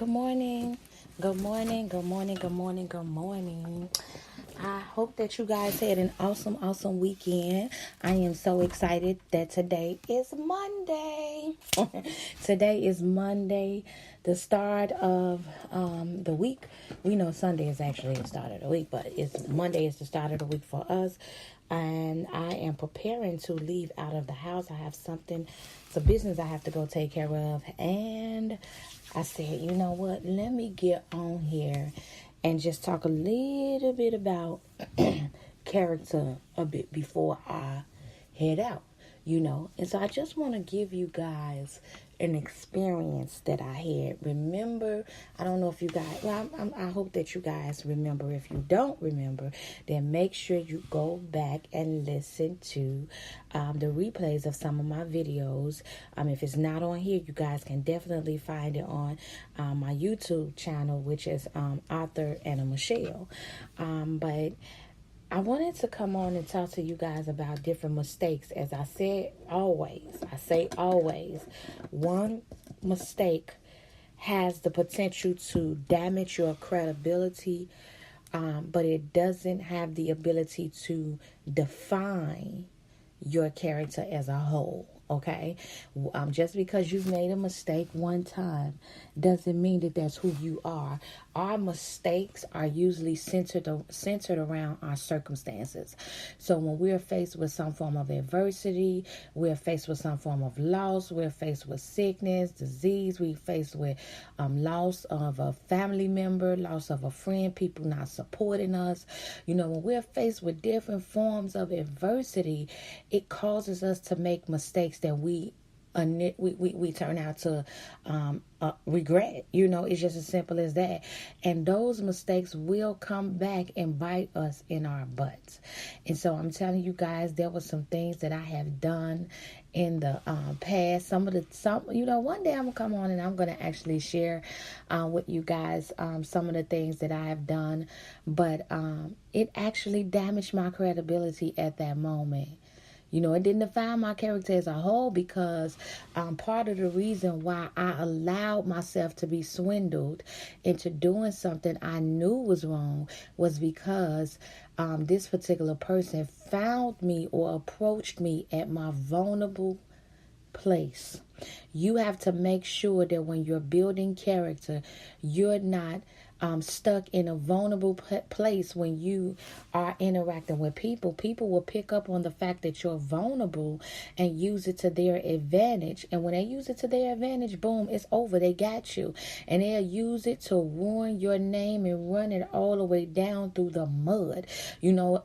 Good morning. Good morning. Good morning. Good morning. Good morning. I hope that you guys had an awesome weekend. I am so excited that today is Monday. Today is Monday, the start of the week. We know Sunday is actually the start of the week, but it's Monday is the start of the week for us. And I am preparing to leave out of the house. I have it's a business I have to go take care of. And I said, you know what? Let me get on here and just talk a little bit about character a bit before I head out, And so I just want to give you guys an experience that I had. Remember, I don't know if you guys, I hope that you guys remember. If you don't remember, then make sure you go back and listen to the replays of some of my videos. If it's not on here, you guys can definitely find it on my YouTube channel, which is Arthur and Michelle. But I wanted to come on and talk to you guys about different mistakes. As I say always, one mistake has the potential to damage your credibility, but it doesn't have the ability to define your character as a whole. Okay, just because you've made a mistake one time doesn't mean that that's who you are. Our mistakes are usually centered around our circumstances. So when we're faced with some form of adversity, we're faced with some form of loss, we're faced with sickness, disease, we're faced with loss of a family member, loss of a friend, people not supporting us. When we're faced with different forms of adversity, it causes us to make mistakes that we turn out to regret. It's just as simple as that. And those mistakes will come back and bite us in our butts. And so I'm telling you guys, there were some things that I have done in the past. One day I'm gonna come on and I'm gonna actually share with you guys some of the things that I have done. But it actually damaged my credibility at that moment. It didn't define my character as a whole, because part of the reason why I allowed myself to be swindled into doing something I knew was wrong was because this particular person found me or approached me at my vulnerable place. You have to make sure that when you're building character, you're not stuck in a vulnerable place. When you are interacting with people will pick up on the fact that you're vulnerable and use it to their advantage. And when they use it to their advantage, boom, it's over. They got you. And they'll use it to ruin your name and run it all the way down through the mud.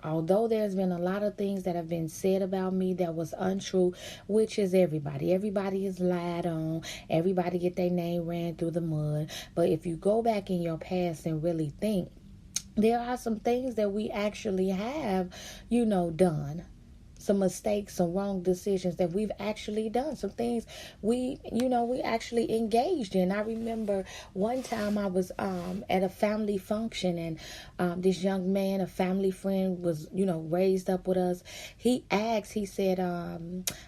Although there's been a lot of things that have been said about me that was untrue, which is everybody. Everybody is lied on. Everybody get their name ran through the mud. But if you go back in your past and really think, there are some things that we actually have, done. Some mistakes, some wrong decisions that we've actually done. Some things we actually engaged in. I remember one time I was at a family function, and this young man, a family friend, was, raised up with us. He said, I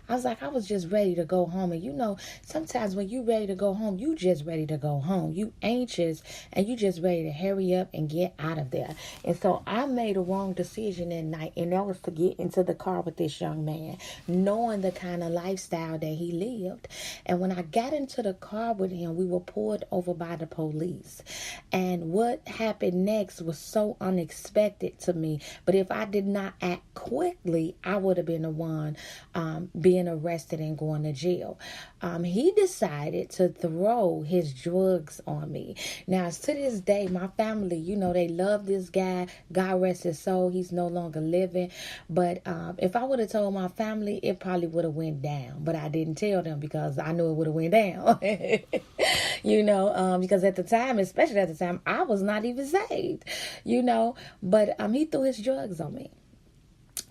was like, I was just ready to go home. And sometimes when you ready to go home, you just ready to go home. You anxious and you just ready to hurry up and get out of there. And so I made a wrong decision that night, and that was to get into the car with this young man, knowing the kind of lifestyle that he lived. And when I got into the car with him, we were pulled over by the police. And what happened next was so unexpected to me. But if I did not act quickly, I would have been the one being arrested and going to jail. He decided to throw his drugs on me. Now, to this day, my family, they love this guy. God rest his soul. He's no longer living. But if I would have told my family, it probably would have went down. But I didn't tell them because I knew it would have went down. Because at the time, especially at the time, I was not even saved. But he threw his drugs on me.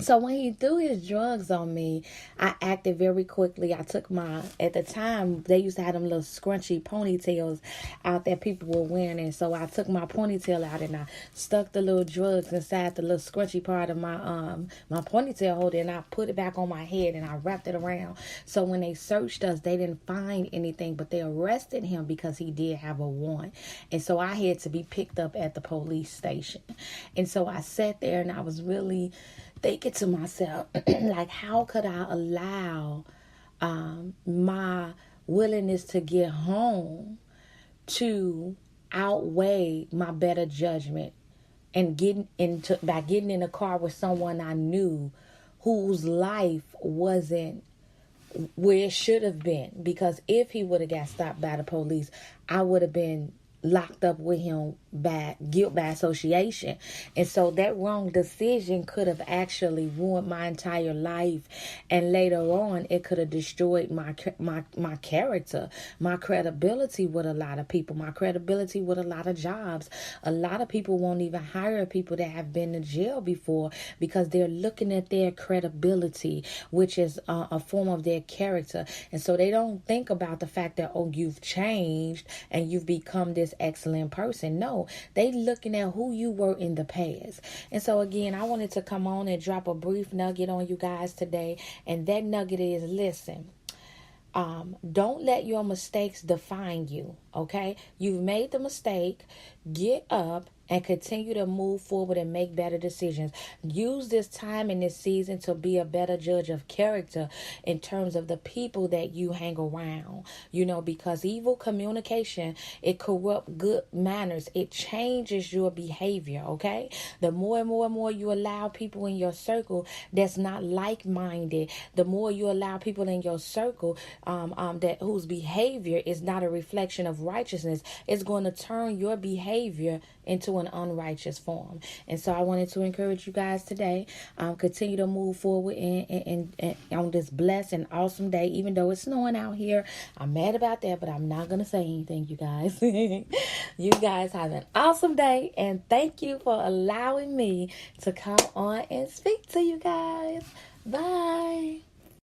So when he threw his drugs on me, I acted very quickly. I took at the time, they used to have them little scrunchy ponytails out that people were wearing. And so I took my ponytail out and I stuck the little drugs inside the little scrunchy part of my ponytail holder, and I put it back on my head and I wrapped it around. So when they searched us, they didn't find anything, but they arrested him because he did have a warrant. And so I had to be picked up at the police station. And so I sat there and I was really thinking to myself, like, how could I allow my willingness to get home to outweigh my better judgment, and getting in a car with someone I knew whose life wasn't where it should have been. Because if he would have got stopped by the police, I would have been locked up with him by guilt by association. And so that wrong decision could have actually ruined my entire life, and later on it could have destroyed my character, my credibility with a lot of people, my credibility with a lot of jobs. A lot of people won't even hire people that have been to jail before because they're looking at their credibility, which is a form of their character. And so they don't think about the fact that, oh, you've changed and you've become this excellent person. No, they looking at who you were in the past. And so again, I wanted to come on and drop a brief nugget on you guys today. And that nugget is, listen, don't let your mistakes define you. Okay, you've made the mistake. Get up and continue to move forward and make better decisions. Use this time in this season to be a better judge of character in terms of the people that you hang around. Because evil communication, it corrupts good manners. It changes your behavior, okay? The more and more you allow people in your circle that's not like-minded, the more you allow people in your circle that whose behavior is not a reflection of righteousness, it's going to turn your behavior into an unrighteous form. And so I wanted to encourage you guys today, continue to move forward and on this blessed and awesome day. Even though it's snowing out here, I'm mad about that, but I'm not going to say anything, you guys. You guys have an awesome day, and thank you for allowing me to come on and speak to you guys. Bye.